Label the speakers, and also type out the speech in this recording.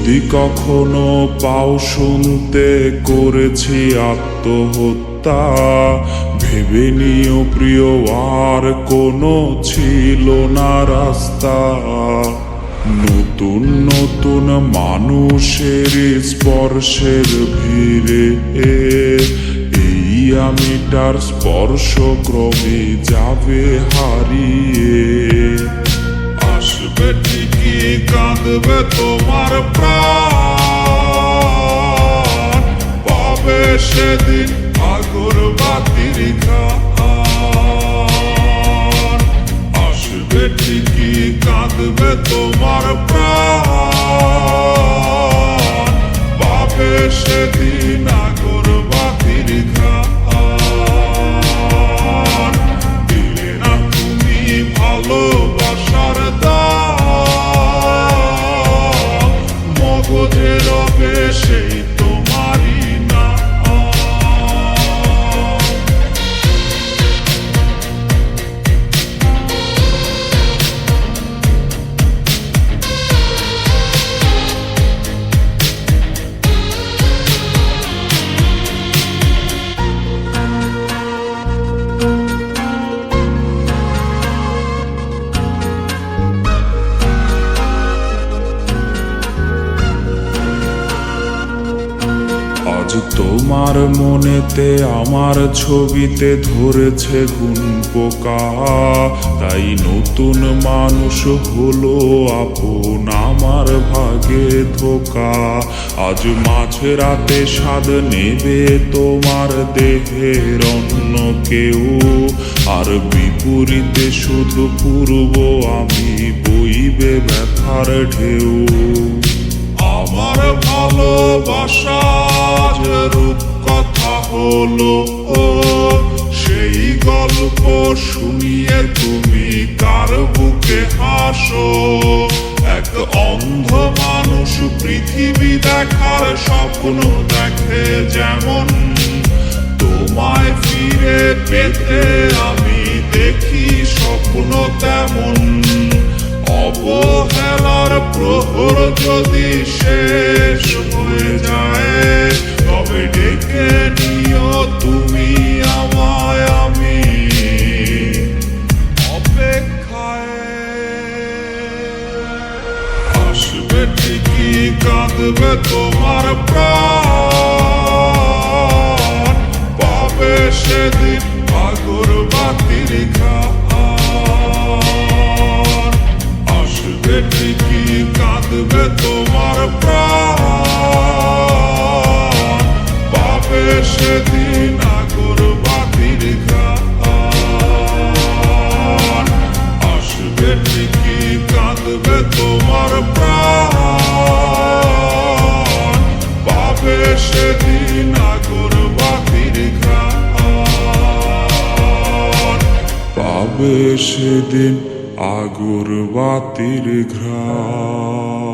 Speaker 1: যদি কখনো পাও শুনতে করেছি আত্মহত্যা, ভেবে নিও প্রিয় আর কোনো ছিল না রাস্তা। নতুন নতুন মানুষের স্পর্শের ভিড়ে এই আমিটার স্পর্শ ক্রমে যাবে হারিয়ে। আসবে ঠিকই কাঁদবে তোমার প্রাণ, পাবে সেদিন আগরবাতির ঘ্রাণ। আসবে ঠিকই কাঁদবে তোমার প্রাণ, পাবে সেদিন আগরবাতির ঘ্রাণ। দিলে না তুমি ভালোবাসার দাম, মগজে রবে সেই তোমারই না। আজ তোমার মনেতে আমার ছবিতে ধরেছে গুণ পোকা, তাই নতুন মানুষ হলো আপন আমার ভাগে ধোকা। আজ মাঝে রাতে স্বাদ নেবে তোমার দেহের অন্য কেউ, আর বিপরীতে শুধু পূর্ব আমি বইবে ব্যথার ঢেউ। আমার ভালোবাসা রূপ কথা হলো সেই গল্প শুনিয়ে তুমি কার বুকে হাসো। এক অন্ধ মানুষ পৃথিবী দেখার স্বপ্ন দেখে যেমন, তোমায় ফিরে পেতে আমি দেখি স্বপ্ন তেমন। অবহেলার প্রহর যদি শেষ হয়ে যায়, তবে ডেকে নিও তুমি আমায়, আমি অপেক্ষায়। আসবে ঠিকই কাঁদবে তোমার প্রাণ, পাবে সেদিন আগরবাতির ঘ্রাণ। আসবে ঠিকই কাঁদবে তোমার প্রাণ, পাবে সেদিন আগরবাতির ঘ্রাণ। আসবে ঠিকই কাঁদবে তোমার প্রাণ, পাবে সেদিন আগরবাতির ঘ্রাণ। পাবে সেদিন আগরবাতির ঘ্রাণ।